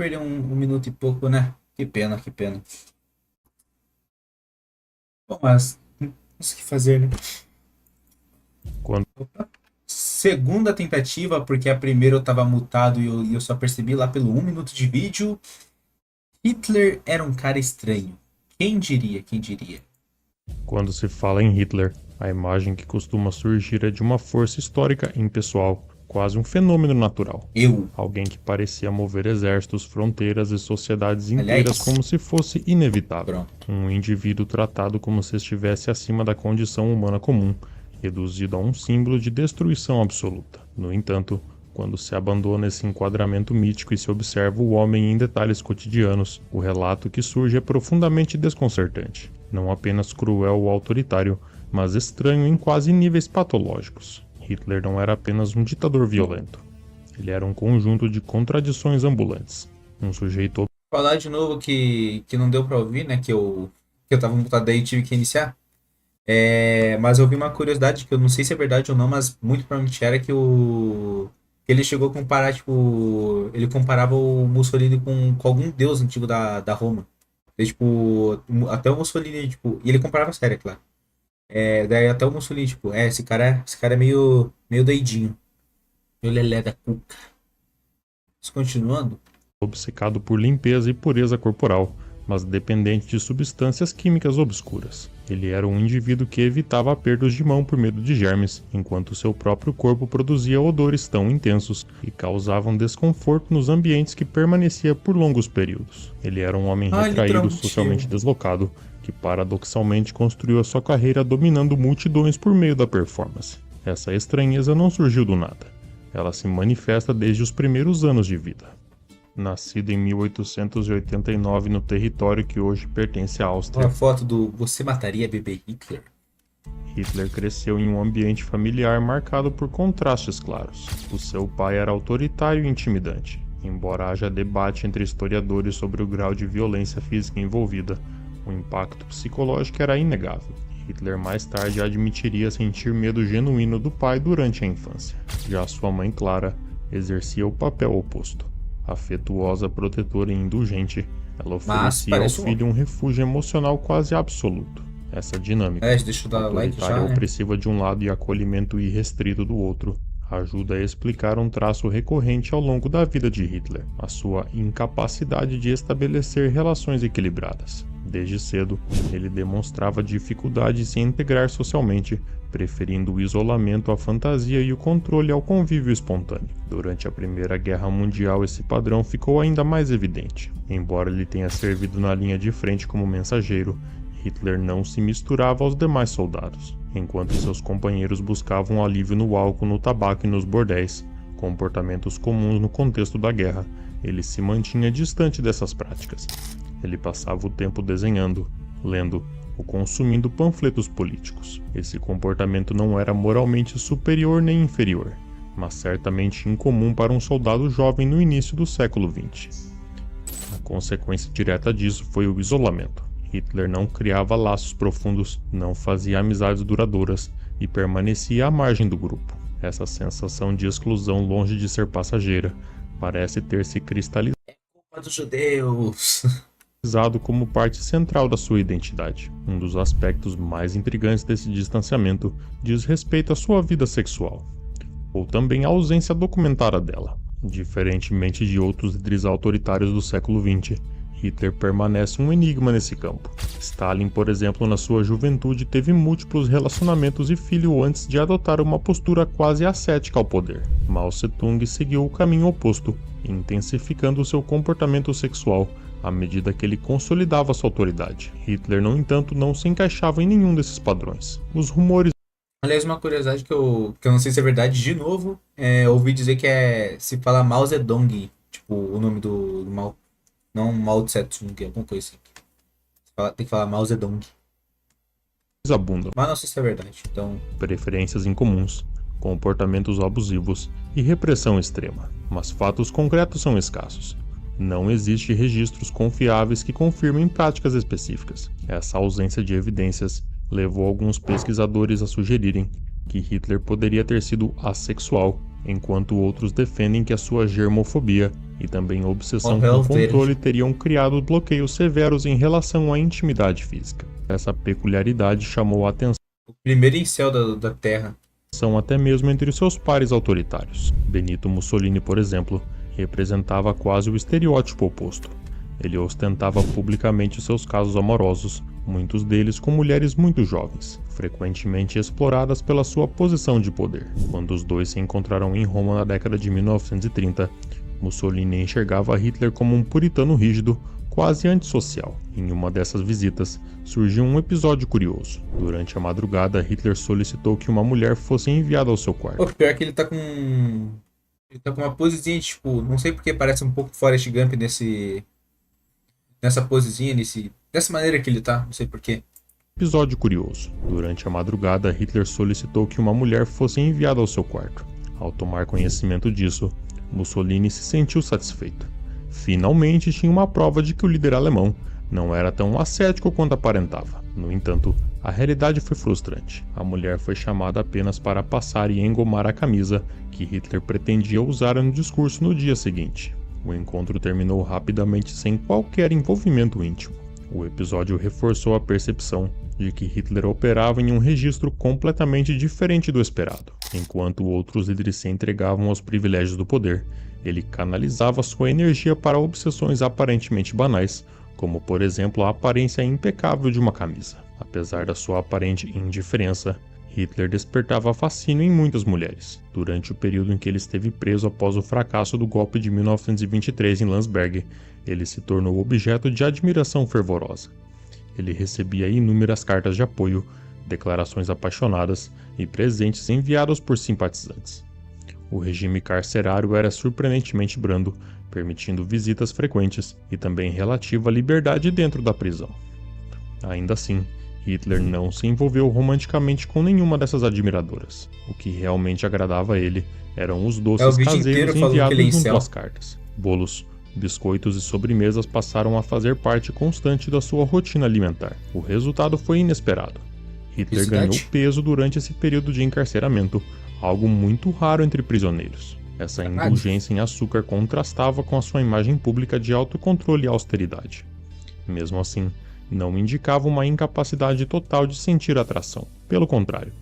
perder um minuto e pouco, né? Que pena, que pena. Bom, mas não sei o que fazer, né? Quando Opa. Segunda tentativa, porque a primeira eu tava mutado e eu só percebi lá pelo um minuto de vídeo. Hitler era um cara estranho. Quem diria, quem diria? Quando se fala em Hitler, a imagem que costuma surgir é de uma força histórica impessoal, quase um fenômeno natural. Eu. Alguém que parecia mover exércitos, fronteiras e sociedades inteiras Aliás, como se fosse inevitável. pronto. Um indivíduo tratado como se estivesse acima da condição humana comum, reduzido a um símbolo de destruição absoluta. No entanto, quando se abandona esse enquadramento mítico e se observa o homem em detalhes cotidianos, o relato que surge é profundamente desconcertante. Não apenas cruel ou autoritário, mas estranho em quase níveis patológicos. Hitler não era apenas um ditador violento. Ele era um conjunto de contradições ambulantes. Um sujeito Falar de novo que não deu pra ouvir, né? Que eu tava mutado daí e tive que iniciar. Mas eu vi uma curiosidade que eu não sei se é verdade ou não, mas muito provavelmente era que ele chegou a comparar, tipo, ele comparava o Mussolini com algum deus antigo da Roma. E, tipo, até o Mussolini, tipo, e ele comparava sério, é claro. Daí até o Mussolini, tipo, esse cara é meio doidinho. Meio lelé da cuca. Mas continuando, obcecado por limpeza e pureza corporal, mas dependente de substâncias químicas obscuras. Ele era um indivíduo que evitava apertos de mão por medo de germes, enquanto seu próprio corpo produzia odores tão intensos que causavam desconforto nos ambientes que permanecia por longos períodos. Ele era um homem retraído, literalmente socialmente eu. deslocado, que paradoxalmente construiu a sua carreira dominando multidões por meio da performance. Essa estranheza não surgiu do nada. Ela se manifesta desde os primeiros anos de vida. Nascido em 1889 no território que hoje pertence à Uma Áustria, foto do Você Mataria Bebê Hitler? Hitler cresceu em um ambiente familiar marcado por contrastes claros. O seu pai era autoritário e intimidante. Embora haja debate entre historiadores sobre o grau de violência física envolvida, o impacto psicológico era inegável. Hitler mais tarde admitiria sentir medo genuíno do pai durante a infância. Já sua mãe Clara exercia o papel oposto. Afetuosa, protetora e indulgente, ela Mas oferecia ao parece um filho homem. um refúgio emocional quase absoluto. Essa dinâmica, Deixa eu dar like autoritária e já, né? opressiva de um lado e acolhimento irrestrito do outro, ajuda a explicar um traço recorrente ao longo da vida de Hitler, a sua incapacidade de estabelecer relações equilibradas. Desde cedo, ele demonstrava dificuldade em se integrar socialmente, preferindo o isolamento à fantasia e o controle ao convívio espontâneo. Durante a Primeira Guerra Mundial, esse padrão ficou ainda mais evidente. Embora ele tenha servido na linha de frente como mensageiro, Hitler não se misturava aos demais soldados. Enquanto seus companheiros buscavam alívio no álcool, no tabaco e nos bordéis, comportamentos comuns no contexto da guerra, ele se mantinha distante dessas práticas. Ele passava o tempo desenhando, lendo ou consumindo panfletos políticos. Esse comportamento não era moralmente superior nem inferior, mas certamente incomum para um soldado jovem no início do século XX. A consequência direta disso foi o isolamento. Hitler não criava laços profundos, não fazia amizades duradouras e permanecia à margem do grupo. Essa sensação de exclusão, longe de ser passageira, parece ter se cristalizado Culpa dos judeus. como parte central da sua identidade. Um dos aspectos mais intrigantes desse distanciamento diz respeito à sua vida sexual, ou também à ausência documentada dela. Diferentemente de outros líderes autoritários do século XX, Hitler permanece um enigma nesse campo. Stalin, por exemplo, na sua juventude teve múltiplos relacionamentos e filho antes de adotar uma postura quase ascética ao poder. Mao Tse-tung seguiu o caminho oposto, intensificando seu comportamento sexual à medida que ele consolidava sua autoridade. Hitler, no entanto, não se encaixava em nenhum desses padrões. Os rumores Aliás, uma curiosidade que eu não sei se é verdade, de novo, eu ouvi dizer que se fala Mao Zedong, tipo, o nome do Mao, não Mao Tse Tung, alguma coisa assim. Tem que falar Mao Zedong. abundam, Mas não sei se é verdade, então. preferências incomuns, comportamentos abusivos e repressão extrema, mas fatos concretos são escassos. Não existe registros confiáveis que confirmem práticas específicas. Essa ausência de evidências levou alguns pesquisadores a sugerirem que Hitler poderia ter sido assexual, enquanto outros defendem que a sua germofobia e também obsessão O com Hell controle Verde. teriam criado bloqueios severos em relação à intimidade física. Essa peculiaridade chamou a atenção O primeiro incel da Terra. até mesmo entre seus pares autoritários. Benito Mussolini, por exemplo, representava quase o estereótipo oposto. Ele ostentava publicamente seus casos amorosos, muitos deles com mulheres muito jovens, frequentemente exploradas pela sua posição de poder. Quando os dois se encontraram em Roma na década de 1930, Mussolini enxergava Hitler como um puritano rígido, quase antissocial. Em uma dessas visitas, surgiu um episódio curioso. Durante a madrugada, Hitler solicitou que uma mulher fosse enviada ao seu quarto. O pior é que ele tá com. Ele tá com uma posezinha, tipo, não sei porque parece um pouco Forrest Gump nessa posezinha, dessa maneira que ele tá, não sei porquê. Episódio curioso. Durante a madrugada, Hitler solicitou que uma mulher fosse enviada ao seu quarto. Ao tomar conhecimento disso, Mussolini se sentiu satisfeito. Finalmente tinha uma prova de que o líder alemão não era tão ascético quanto aparentava. No entanto, a realidade foi frustrante. A mulher foi chamada apenas para passar e engomar a camisa que Hitler pretendia usar no discurso no dia seguinte. O encontro terminou rapidamente sem qualquer envolvimento íntimo. O episódio reforçou a percepção de que Hitler operava em um registro completamente diferente do esperado. Enquanto outros líderes se entregavam aos privilégios do poder, ele canalizava sua energia para obsessões aparentemente banais, como por exemplo a aparência impecável de uma camisa. Apesar da sua aparente indiferença, Hitler despertava fascínio em muitas mulheres. Durante o período em que ele esteve preso após o fracasso do golpe de 1923 em Landsberg, ele se tornou objeto de admiração fervorosa. Ele recebia inúmeras cartas de apoio, declarações apaixonadas e presentes enviados por simpatizantes. O regime carcerário era surpreendentemente brando, permitindo visitas frequentes e também relativa liberdade dentro da prisão. Ainda assim, Hitler não se envolveu romanticamente com nenhuma dessas admiradoras. O que realmente agradava a ele eram os doces caseiros enviados junto às cartas. Bolos, biscoitos e sobremesas passaram a fazer parte constante da sua rotina alimentar. O resultado foi inesperado. Hitler ganhou peso durante esse período de encarceramento, algo muito raro entre prisioneiros. Essa indulgência em açúcar contrastava com a sua imagem pública de autocontrole e austeridade. Mesmo assim, não indicava uma incapacidade total de sentir atração. Pelo contrário,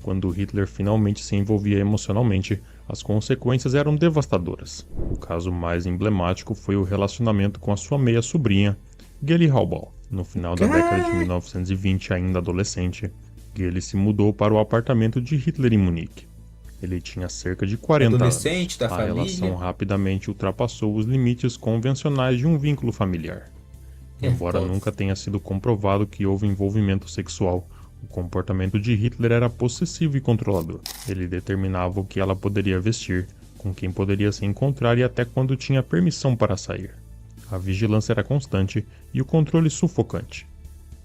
quando Hitler finalmente se envolvia emocionalmente, as consequências eram devastadoras. O caso mais emblemático foi o relacionamento com a sua meia-sobrinha, Geli Halbau. No final da década de 1920, ainda adolescente, Geli se mudou para o apartamento de Hitler em Munique. Ele tinha cerca de 40 anos. A relação rapidamente ultrapassou os limites convencionais de um vínculo familiar. Embora nunca tenha sido comprovado que houve envolvimento sexual, o comportamento de Hitler era possessivo e controlador. Ele determinava o que ela poderia vestir, com quem poderia se encontrar e até quando tinha permissão para sair. A vigilância era constante e o controle sufocante.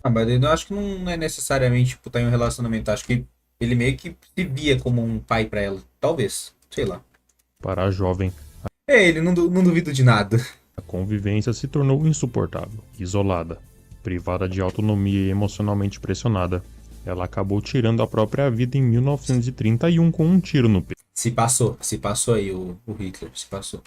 Mas eu acho que não é necessariamente tipo, estar em um relacionamento. Acho que ele meio que se via como um pai pra ela. Talvez. Sei lá. Para a jovem, ele não duvido de nada. A convivência se tornou insuportável. Isolada, privada de autonomia e emocionalmente pressionada, ela acabou tirando a própria vida em 1931 com um tiro no peito. Se passou aí o Hitler, se passou.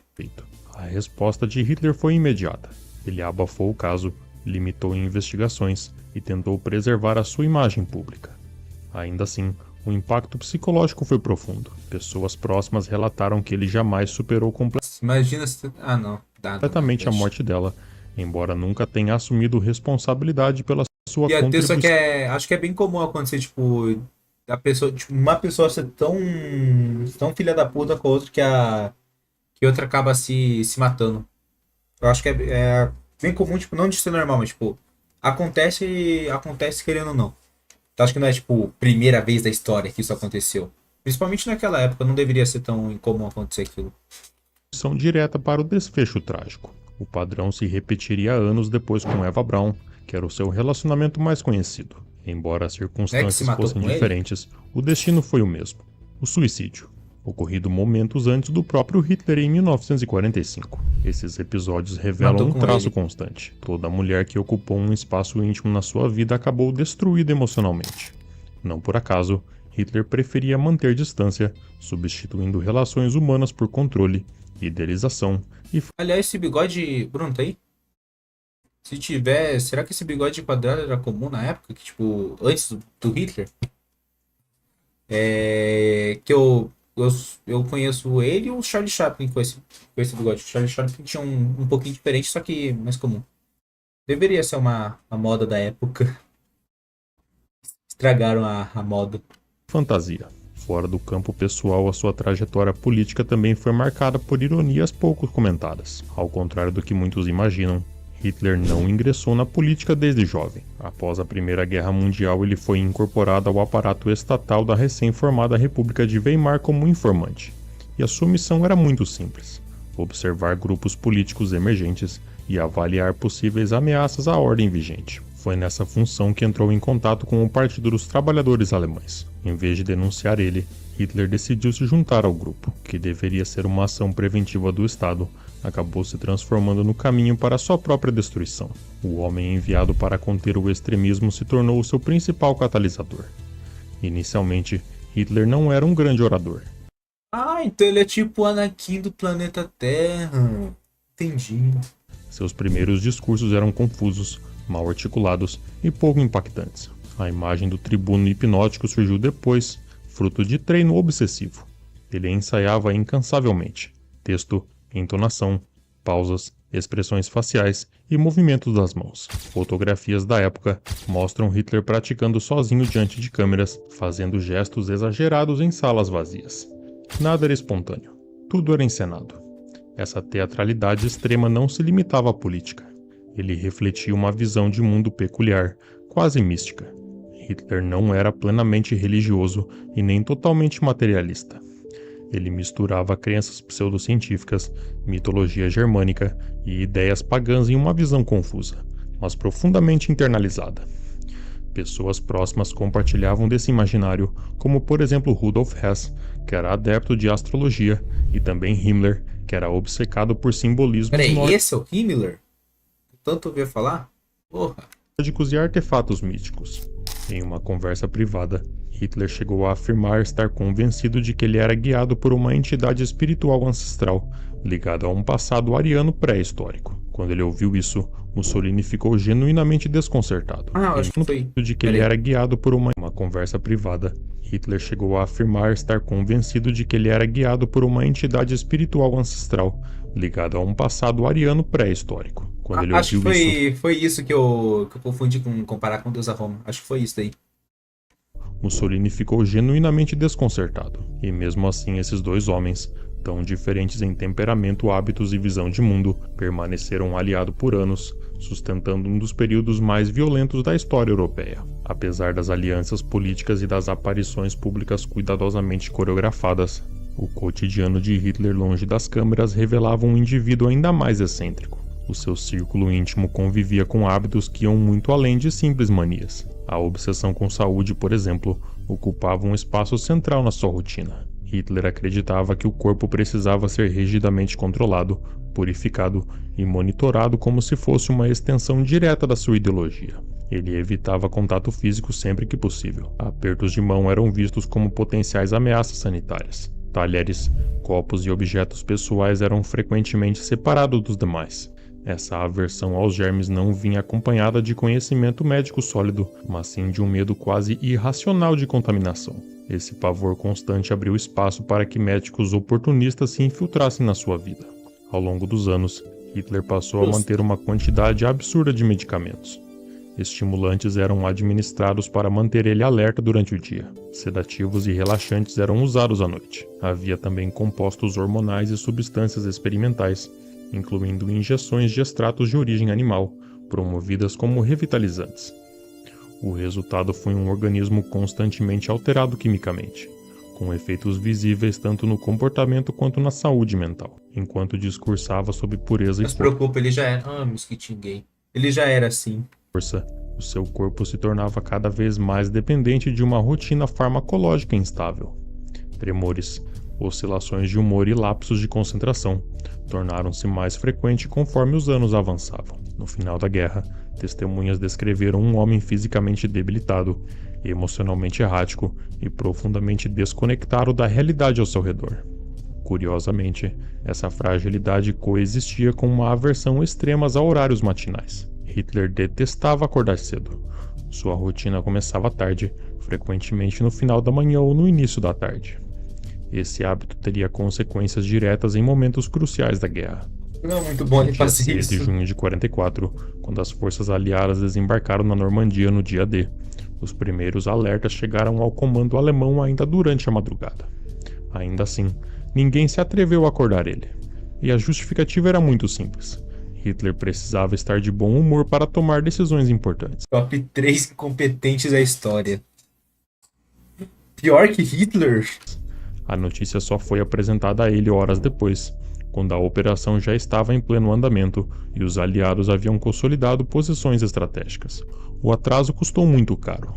A resposta de Hitler foi imediata. Ele abafou o caso, limitou investigações e tentou preservar a sua imagem pública. Ainda assim, o impacto psicológico foi profundo. Pessoas próximas relataram que ele jamais superou Imagina se... completamente a morte dela, embora nunca tenha assumido responsabilidade pela sua contribuição. Só que acho que é bem comum acontecer, tipo, uma pessoa ser tão filha da puta com a outra que outra acaba se matando. Eu acho que é bem comum, tipo, não de ser normal, mas, tipo, acontece querendo ou não. Então acho que não é, tipo, primeira vez da história que isso aconteceu. Principalmente naquela época, não deveria ser tão incomum acontecer aquilo. Direta para o desfecho trágico. O padrão se repetiria anos depois com Eva Braun, que era o seu relacionamento mais conhecido. Embora as circunstâncias fossem diferentes, o destino foi o mesmo: o suicídio, ocorrido momentos antes do próprio Hitler em 1945. Esses episódios revelam um traço constante. Toda mulher que ocupou um espaço íntimo na sua vida acabou destruída emocionalmente. Não por acaso, Hitler preferia manter distância, substituindo relações humanas por controle, idealização e Aliás, esse bigode. Bruno, tá aí? Se tiver. Será que esse bigode quadrado era comum na época? Que, tipo, antes do Hitler? Que eu conheço ele e o Charlie Chaplin com esse bigode. O Charlie Chaplin tinha um pouquinho diferente, só que mais comum. Deveria ser uma moda da época. Estragaram a moda. fantasia. Fora do campo pessoal, a sua trajetória política também foi marcada por ironias pouco comentadas. Ao contrário do que muitos imaginam, Hitler não ingressou na política desde jovem. Após a Primeira Guerra Mundial, ele foi incorporado ao aparato estatal da recém-formada República de Weimar como informante. E a sua missão era muito simples: observar grupos políticos emergentes e avaliar possíveis ameaças à ordem vigente. Foi nessa função que entrou em contato com o Partido dos Trabalhadores Alemães. Em vez de denunciar ele, Hitler decidiu se juntar ao grupo, que deveria ser uma ação preventiva do Estado, acabou se transformando no caminho para sua própria destruição. O homem enviado para conter o extremismo se tornou o seu principal catalisador. Inicialmente, Hitler não era um grande orador. Ah, então ele é tipo o Anakin do planeta Terra. Entendi. Seus primeiros discursos eram confusos, mal articulados e pouco impactantes. A imagem do tribuno hipnótico surgiu depois, fruto de treino obsessivo. Ele ensaiava incansavelmente texto, entonação, pausas, expressões faciais e movimentos das mãos. Fotografias da época mostram Hitler praticando sozinho diante de câmeras, fazendo gestos exagerados em salas vazias. Nada era espontâneo, tudo era encenado. Essa teatralidade extrema não se limitava à política. Ele refletia uma visão de mundo peculiar, quase mística. Hitler não era plenamente religioso e nem totalmente materialista. Ele misturava crenças pseudocientíficas, mitologia germânica e ideias pagãs em uma visão confusa, mas profundamente internalizada. Pessoas próximas compartilhavam desse imaginário, como por exemplo Rudolf Hess, que era adepto de astrologia, e também Himmler, que era obcecado por simbolismos Peraí, esse é o Himmler? Tanto ouvia falar? Porra. nórdicos e artefatos místicos. Em uma conversa privada, Hitler chegou a afirmar estar convencido de que ele era guiado por uma entidade espiritual ancestral, ligada a um passado ariano pré-histórico. Quando ele ouviu isso, Mussolini ficou genuinamente desconcertado. Acho que foi. De que ele era guiado por uma conversa privada, Hitler chegou a afirmar estar convencido de que ele era guiado por uma entidade espiritual ancestral, ligada a um passado ariano pré-histórico. Quando ele Acho ouviu que isso, foi isso que eu confundi com comparar com Deus a Roma. Acho que foi isso daí. Mussolini ficou genuinamente desconcertado. E mesmo assim, esses dois homens, tão diferentes em temperamento, hábitos e visão de mundo, permaneceram aliados por anos, sustentando um dos períodos mais violentos da história europeia. Apesar das alianças políticas e das aparições públicas cuidadosamente coreografadas, o cotidiano de Hitler longe das câmeras revelava um indivíduo ainda mais excêntrico. O seu círculo íntimo convivia com hábitos que iam muito além de simples manias. A obsessão com saúde, por exemplo, ocupava um espaço central na sua rotina. Hitler acreditava que o corpo precisava ser rigidamente controlado, purificado e monitorado como se fosse uma extensão direta da sua ideologia. Ele evitava contato físico sempre que possível. Apertos de mão eram vistos como potenciais ameaças sanitárias. Talheres, copos e objetos pessoais eram frequentemente separados dos demais. Essa aversão aos germes não vinha acompanhada de conhecimento médico sólido, mas sim de um medo quase irracional de contaminação. Esse pavor constante abriu espaço para que médicos oportunistas se infiltrassem na sua vida. Ao longo dos anos, Hitler passou a manter uma quantidade absurda de medicamentos. Estimulantes eram administrados para manter ele alerta durante o dia. Sedativos e relaxantes eram usados à noite. Havia também compostos hormonais e substâncias experimentais, incluindo injeções de extratos de origem animal, promovidas como revitalizantes. O resultado foi um organismo constantemente alterado quimicamente, com efeitos visíveis tanto no comportamento quanto na saúde mental, enquanto discursava sobre pureza Não se preocupa, ele já era. Ah, mosquitinho gay. Ele já era assim. força. O seu corpo se tornava cada vez mais dependente de uma rotina farmacológica instável. Tremores, oscilações de humor e lapsos de concentração tornaram-se mais frequentes conforme os anos avançavam. No final da guerra, testemunhas descreveram um homem fisicamente debilitado, emocionalmente errático e profundamente desconectado da realidade ao seu redor. Curiosamente, essa fragilidade coexistia com uma aversão extrema a horários matinais. Hitler detestava acordar cedo. Sua rotina começava tarde, frequentemente no final da manhã ou no início da tarde. Esse hábito teria consequências diretas em momentos cruciais da guerra. Não é muito bom ele Dia fazer 6 de isso. junho de 44, quando as forças aliadas desembarcaram na Normandia no dia D, os primeiros alertas chegaram ao comando alemão ainda durante a madrugada. Ainda assim, ninguém se atreveu a acordar ele. E a justificativa era muito simples. Hitler precisava estar de bom humor para tomar decisões importantes. Top 3 incompetentes da história. Pior que Hitler? A notícia só foi apresentada a ele horas depois, quando a operação já estava em pleno andamento e os aliados haviam consolidado posições estratégicas. O atraso custou muito caro.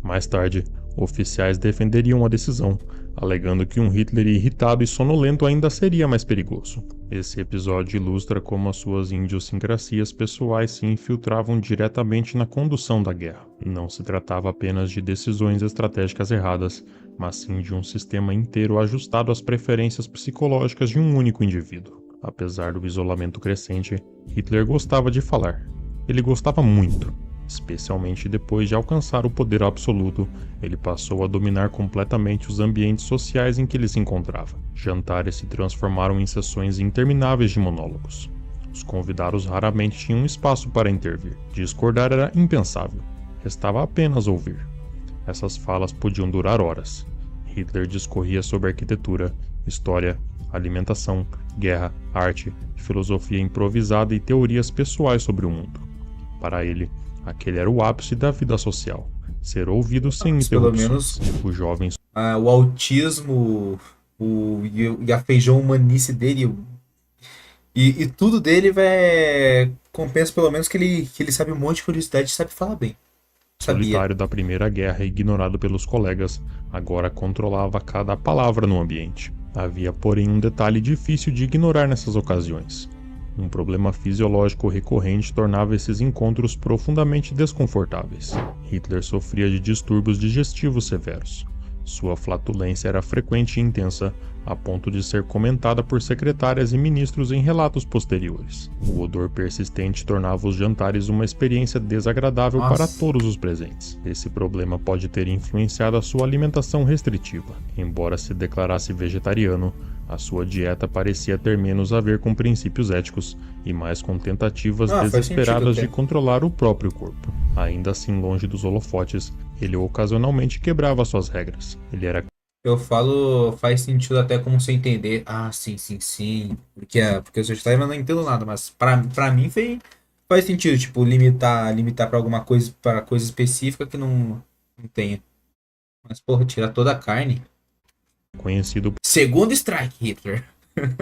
Mais tarde, oficiais defenderiam a decisão, alegando que um Hitler irritado e sonolento ainda seria mais perigoso. Esse episódio ilustra como as suas idiosincrasias pessoais se infiltravam diretamente na condução da guerra. Não se tratava apenas de decisões estratégicas erradas, mas sim de um sistema inteiro ajustado às preferências psicológicas de um único indivíduo. Apesar do isolamento crescente, Hitler gostava de falar. Ele gostava muito. Especialmente depois de alcançar o poder absoluto, ele passou a dominar completamente os ambientes sociais em que ele se encontrava. Jantares se transformaram em sessões intermináveis de monólogos. Os convidados raramente tinham espaço para intervir. Discordar era impensável. Restava apenas ouvir. Essas falas podiam durar horas. Hitler discorria sobre arquitetura, história, alimentação, guerra, arte, filosofia improvisada e teorias pessoais sobre o mundo. Para ele, aquele era o ápice da vida social, ser ouvido sem Pelo interrupções. menos Os jovens o autismo e a feijão humanice dele e tudo dele compensa pelo menos que ele sabe um monte de curiosidade e sabe falar bem. Sabia. solitário da Primeira Guerra, ignorado pelos colegas, agora controlava cada palavra no ambiente. Havia, porém, um detalhe difícil de ignorar nessas ocasiões. Um problema fisiológico recorrente tornava esses encontros profundamente desconfortáveis. Hitler sofria de distúrbios digestivos severos. Sua flatulência era frequente e intensa, a ponto de ser comentada por secretárias e ministros em relatos posteriores. O odor persistente tornava os jantares uma experiência desagradável para todos os presentes. Esse problema pode ter influenciado a sua alimentação restritiva. Embora se declarasse vegetariano, a sua dieta parecia ter menos a ver com princípios éticos e mais com tentativas desesperadas de controlar o próprio corpo. Ainda assim, longe dos holofotes, ele ocasionalmente quebrava suas regras. Ele era... Eu falo, faz sentido até como você entender. Ah, sim. Porque eu sou vegetariano, eu não entendo nada, mas pra mim faz sentido, tipo, limitar pra alguma coisa, para coisa específica que não tenha. Mas, porra, tirar toda a carne. conhecido Segundo strike, Hitler.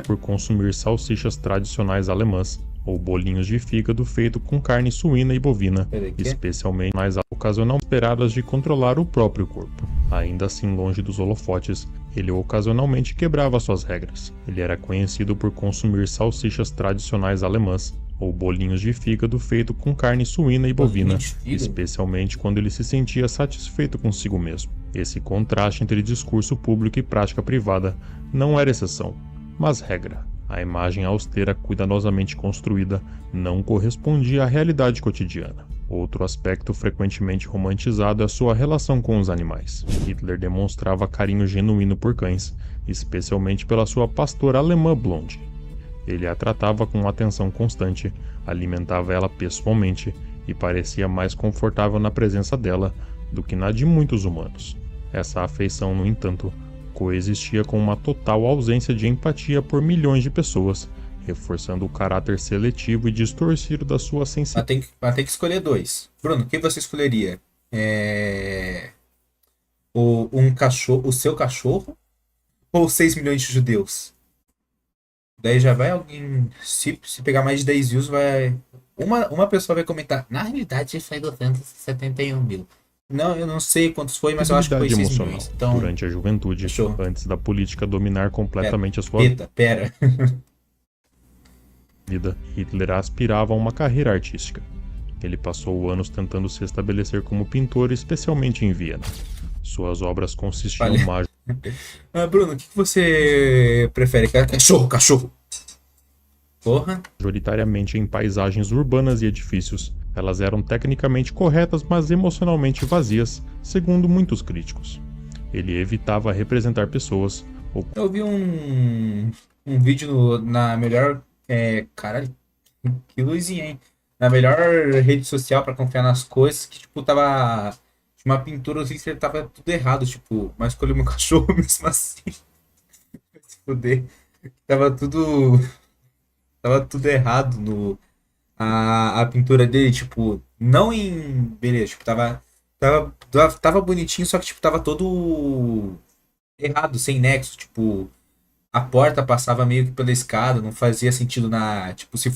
por consumir salsichas tradicionais alemãs ou bolinhos de fígado feito com carne suína e bovina, especialmente mais ocasionalmente esperadas de controlar o próprio corpo. Ainda assim, longe dos holofotes, ele ocasionalmente quebrava suas regras. Ele era conhecido por consumir salsichas tradicionais alemãs ou bolinhos de fígado feito com carne suína e bovina, especialmente quando ele se sentia satisfeito consigo mesmo. Esse contraste entre discurso público e prática privada não era exceção, mas regra. A imagem austera, cuidadosamente construída, não correspondia à realidade cotidiana. Outro aspecto frequentemente romantizado é a sua relação com os animais. Hitler demonstrava carinho genuíno por cães, especialmente pela sua pastora alemã Blonde. Ele a tratava com atenção constante, alimentava ela pessoalmente e parecia mais confortável na presença dela do que na de muitos humanos. Essa afeição, no entanto, coexistia com uma total ausência de empatia por milhões de pessoas, reforçando o caráter seletivo e distorcido da sua sensibilidade. Mas tem que escolher dois. Bruno, quem você escolheria? O seu cachorro ou 6 milhões de judeus? Daí já vai alguém. Se pegar mais de 10 views, vai. Uma pessoa vai comentar. Na realidade, foi 271 mil. Não, eu não sei quantos foi, mas eu acho que foi 6 milhões. Então, durante a juventude, antes da política dominar completamente a sua Pera. vida, Hitler aspirava a uma carreira artística. Ele passou anos tentando se estabelecer como pintor, especialmente em Viena. Suas obras consistiam Ah, Bruno, o que você prefere? Cachorro, cachorro. Porra. Majoritariamente em paisagens urbanas e edifícios. Elas eram tecnicamente corretas, mas emocionalmente vazias, segundo muitos críticos. Ele evitava representar pessoas ou Eu vi um vídeo na melhor. Caralho, que luzinha, hein? Na melhor rede social pra confiar nas coisas, que, tipo, tava. Tinha uma pintura assim que tava tudo errado, tipo, mas escolhi meu cachorro mesmo assim. Se fuder. Tava tudo. Tava tudo errado no. A pintura dele, tipo, não em. Beleza, tipo, tava bonitinho, só que, tipo, tava todo errado, sem nexo, tipo. A porta passava meio que pela escada, não fazia sentido na. Tipo, se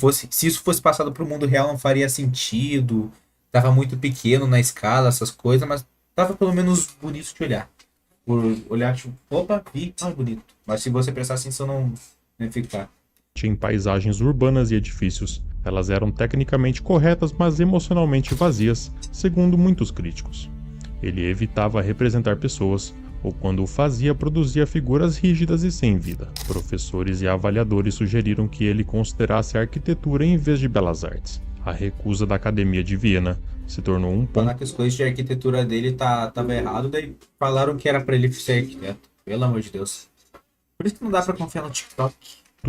isso fosse passado pro mundo real, não faria sentido. Tava muito pequeno na escala, essas coisas, mas tava pelo menos bonito de olhar. Por olhar, tipo, opa, vi, ah, bonito. Mas se você prestar atenção, não ia ficar. em paisagens urbanas e edifícios. Elas eram tecnicamente corretas, mas emocionalmente vazias, segundo muitos críticos. Ele evitava representar pessoas, ou quando o fazia, produzia figuras rígidas e sem vida. Professores e avaliadores sugeriram que ele considerasse a arquitetura em vez de belas artes. A recusa da Academia de Viena se tornou um Falar ponto que as coisas de arquitetura dele tava errado, daí falaram que era pra ele ser arquiteto. Pelo amor de Deus. Por isso que não dá pra confiar no TikTok.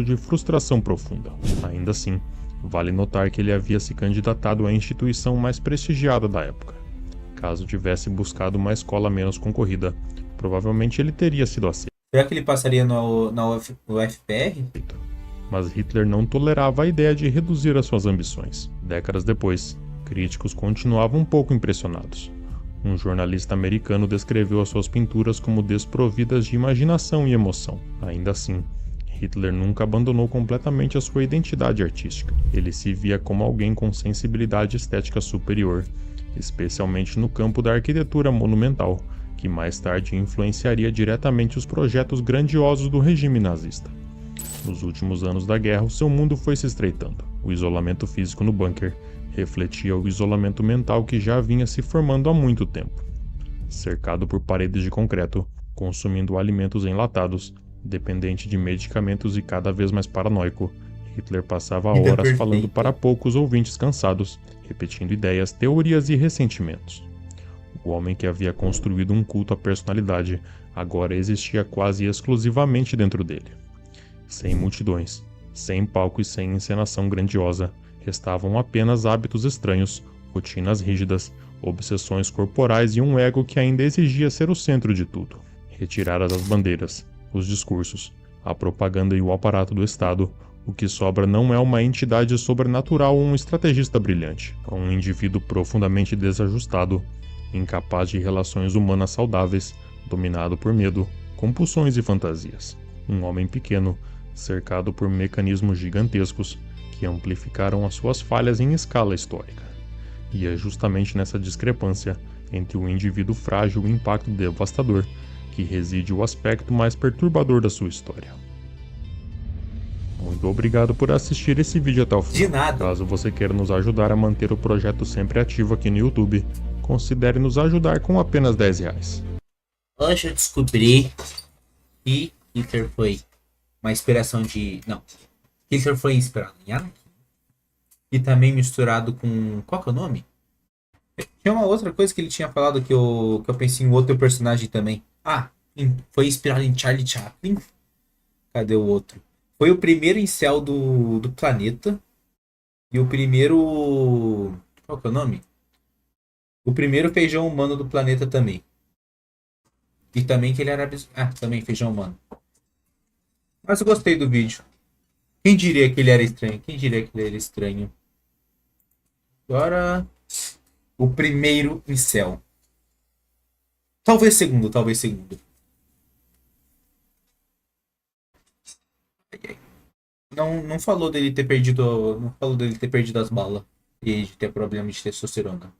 de frustração profunda. Ainda assim, vale notar que ele havia se candidatado à instituição mais prestigiada da época. Caso tivesse buscado uma escola menos concorrida, provavelmente ele teria sido aceito. Será que ele passaria no UFPR? Mas Hitler não tolerava a ideia de reduzir as suas ambições. Décadas depois, críticos continuavam um pouco impressionados. Um jornalista americano descreveu as suas pinturas como desprovidas de imaginação e emoção. Ainda assim, Hitler nunca abandonou completamente a sua identidade artística. Ele se via como alguém com sensibilidade estética superior, especialmente no campo da arquitetura monumental, que mais tarde influenciaria diretamente os projetos grandiosos do regime nazista. Nos últimos anos da guerra, o seu mundo foi se estreitando. O isolamento físico no bunker refletia o isolamento mental que já vinha se formando há muito tempo. Cercado por paredes de concreto, consumindo alimentos enlatados, dependente de medicamentos e cada vez mais paranoico, Hitler passava Vida horas falando perfeita. para poucos ouvintes cansados, repetindo ideias, teorias e ressentimentos. O homem que havia construído um culto à personalidade agora existia quase exclusivamente dentro dele. Sem multidões, sem palco e sem encenação grandiosa, restavam apenas hábitos estranhos, rotinas rígidas, obsessões corporais e um ego que ainda exigia ser o centro de tudo. Retiradas as bandeiras, os discursos, a propaganda e o aparato do Estado, o que sobra não é uma entidade sobrenatural ou um estrategista brilhante, é um indivíduo profundamente desajustado, incapaz de relações humanas saudáveis, dominado por medo, compulsões e fantasias. Um homem pequeno, cercado por mecanismos gigantescos que amplificaram as suas falhas em escala histórica. E é justamente nessa discrepância entre o indivíduo frágil e o impacto devastador que reside o aspecto mais perturbador da sua história. Muito obrigado por assistir esse vídeo até o final. De nada. Caso você queira nos ajudar a manter o projeto sempre ativo aqui no YouTube, considere nos ajudar com apenas R$10. Hoje eu descobri que Hitler foi uma inspiração de. Não. Hitler foi inspirado em Anakin. E também misturado com. Qual que é o nome? Tinha uma outra coisa que ele tinha falado que eu pensei em outro personagem também. Ah, foi inspirado em Charlie Chaplin. Cadê o outro? Foi o primeiro incel do planeta. E o primeiro. Qual que é o nome? O primeiro feijão humano do planeta também. E também que ele era. Ah, também feijão humano. Mas eu gostei do vídeo. Quem diria que ele era estranho? Quem diria que ele era estranho? Agora. O primeiro incel. Talvez segundo, talvez segundo. Não falou dele ter perdido. Não falou dele ter perdido as balas. E de ter problema de testosterona.